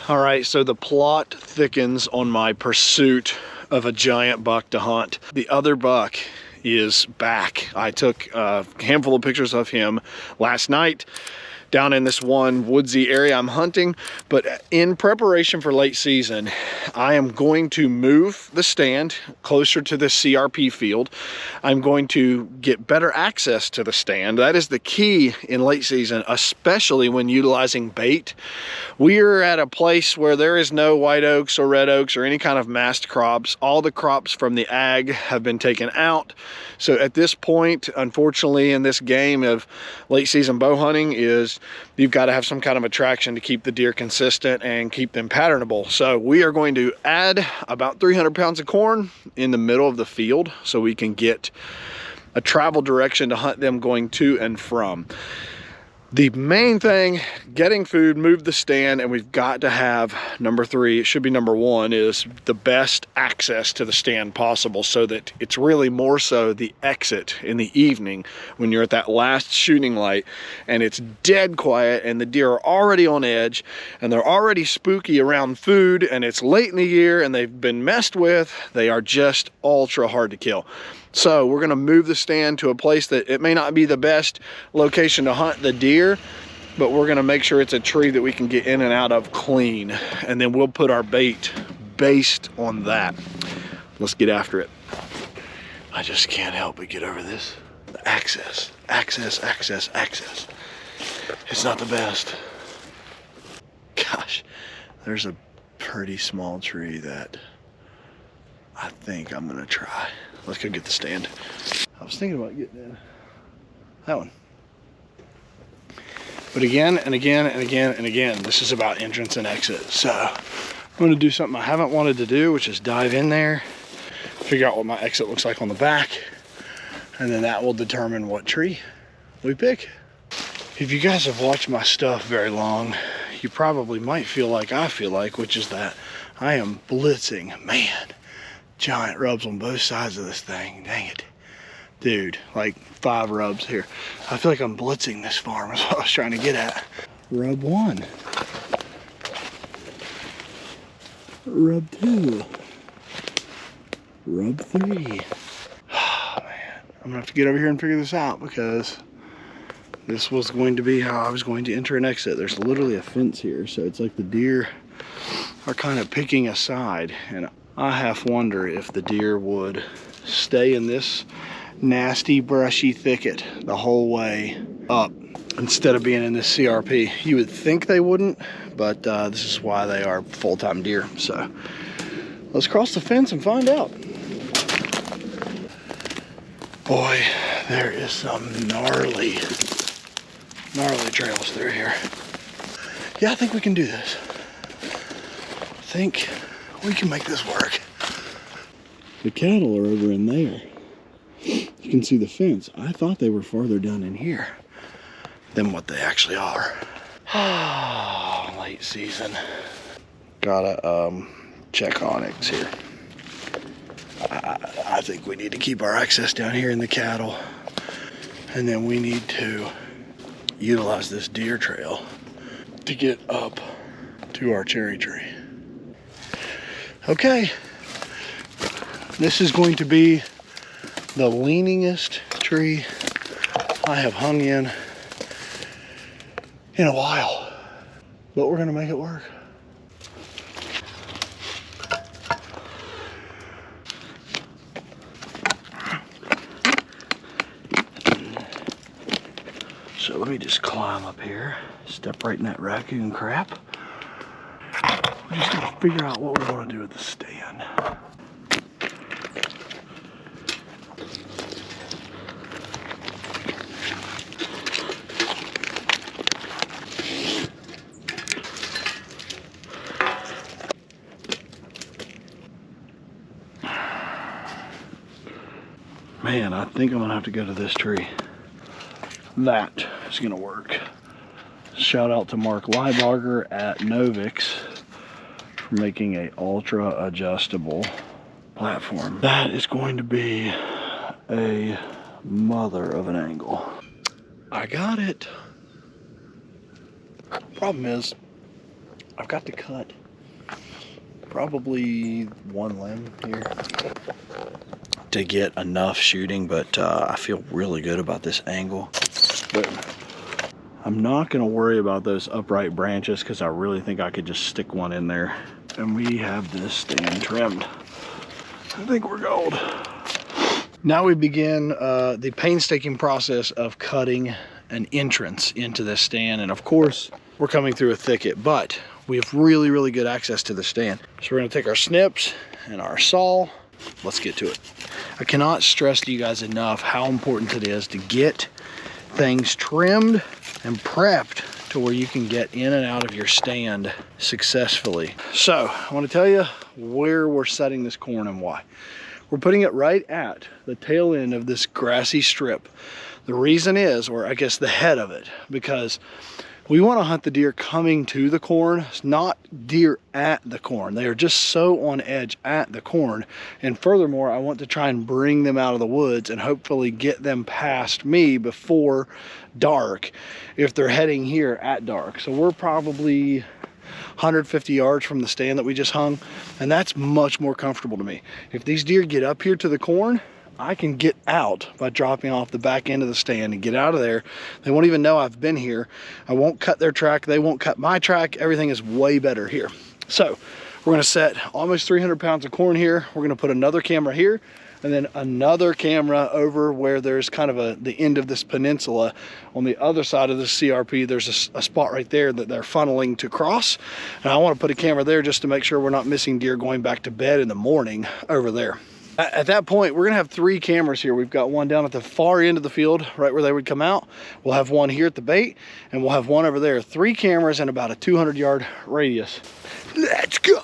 All right, so the plot thickens on my pursuit of a giant buck to hunt. The other buck is back. I took a handful of pictures of him last night down in this one woodsy area I'm hunting, but in preparation for late season, I am going to move the stand closer to the CRP field. I'm going to get better access to the stand. That is the key in late season, especially when utilizing bait. We're at a place where there is no white oaks or red oaks or any kind of mast crops. All the crops from the ag have been taken out. So at this point, unfortunately, in this game of late season bow hunting, is you've got to have some kind of attraction to keep the deer consistent and keep them patternable. So we are going to add about 300 pounds of corn in the middle of the field so we can get a travel direction to hunt them going to and from. The main thing, getting food, move the stand, and we've got to have number 3, it should be number 1, is the best access to the stand possible, so that it's really more so the exit in the evening when you're at that last shooting light and it's dead quiet and the deer are already on edge and they're already spooky around food and it's late in the year and they've been messed with. They are just ultra hard to kill. So we're gonna move the stand to a place that it may not be the best location to hunt the deer, but we're gonna make sure it's a tree that we can get in and out of clean. And then we'll put our bait based on that. Let's get after it. I just can't help but get over this. The access. It's not the best. Gosh, there's a pretty small tree that I think I'm gonna try. Let's go get the stand. I was thinking about getting in that one. But again and again and again and again, this is about entrance and exit. So I'm gonna do something I haven't wanted to do, which is dive in there, figure out what my exit looks like on the back, and then that will determine what tree we pick. If you guys have watched my stuff very long, you probably might feel like I feel like, which is that I am blitzing, man. Giant rubs on both sides of this thing, dang it. Dude, like 5 rubs here. I feel like I'm blitzing this farm is what I was trying to get at. Rub 1. Rub 2. Rub 3. Oh man, I'm gonna have to get over here and figure this out because this was going to be how I was going to enter and exit. There's literally a fence here, so it's like the deer are kind of picking a side, and I half wonder if the deer would stay in this nasty brushy thicket the whole way up instead of being in this CRP. You would think they wouldn't, but this is why they are full-time deer. So let's cross the fence and find out. Boy, there is some gnarly trails through here. Yeah, I think we can do this. I think we can make this work. The cattle are over in there. You can see the fence. I thought they were farther down in here than what they actually are. Ah, late season. Gotta check onyx here. I think we need to keep our access down here in the cattle, and then we need to utilize this deer trail to get up to our cherry tree. Okay, this is going to be the leaningest tree I have hung in a while, but we're gonna make it work. So let me just climb up here, step right in that raccoon crap. We're just gonna figure out what we want to do with the stand. Man, I think I'm gonna have to go to this tree. That is gonna work. Shout out to Mark Liebarger at Novix for making a ultra adjustable platform. That is going to be a mother of an angle. I got it. Problem is, I've got to cut probably one limb here to get enough shooting, but I feel really good about this angle. But I'm not gonna worry about those upright branches because I really think I could just stick one in there. And we have this stand trimmed. I think we're gold. Now we begin the painstaking process of cutting an entrance into this stand. And of course, we're coming through a thicket, but we have really, really good access to the stand. So we're gonna take our snips and our saw. Let's get to it. I cannot stress to you guys enough how important it is to get things trimmed and prepped to where you can get in and out of your stand successfully. So I want to tell you where we're setting this corn and why. We're putting it right at the tail end of this grassy strip. The reason is, or I guess the head of it, because we want to hunt the deer coming to the corn, not deer at the corn. They are just so on edge at the corn. And furthermore, I want to try and bring them out of the woods and hopefully get them past me before dark if they're heading here at dark. So we're probably 150 yards from the stand that we just hung, and that's much more comfortable to me. If these deer get up here to the corn, I can get out by dropping off the back end of the stand and get out of there. They won't even know I've been here. I won't cut their track. They won't cut my track. Everything is way better here. So we're gonna set almost 300 pounds of corn here. We're gonna put another camera here and then another camera over where there's kind of the end of this peninsula. On the other side of the CRP, there's a spot right there that they're funneling to cross. And I wanna put a camera there just to make sure we're not missing deer going back to bed in the morning over there. At that point, we're gonna have 3 cameras here. We've got one down at the far end of the field, right where they would come out. We'll have one here at the bait, and we'll have one over there. 3 cameras in about a 200-yard radius. Let's go.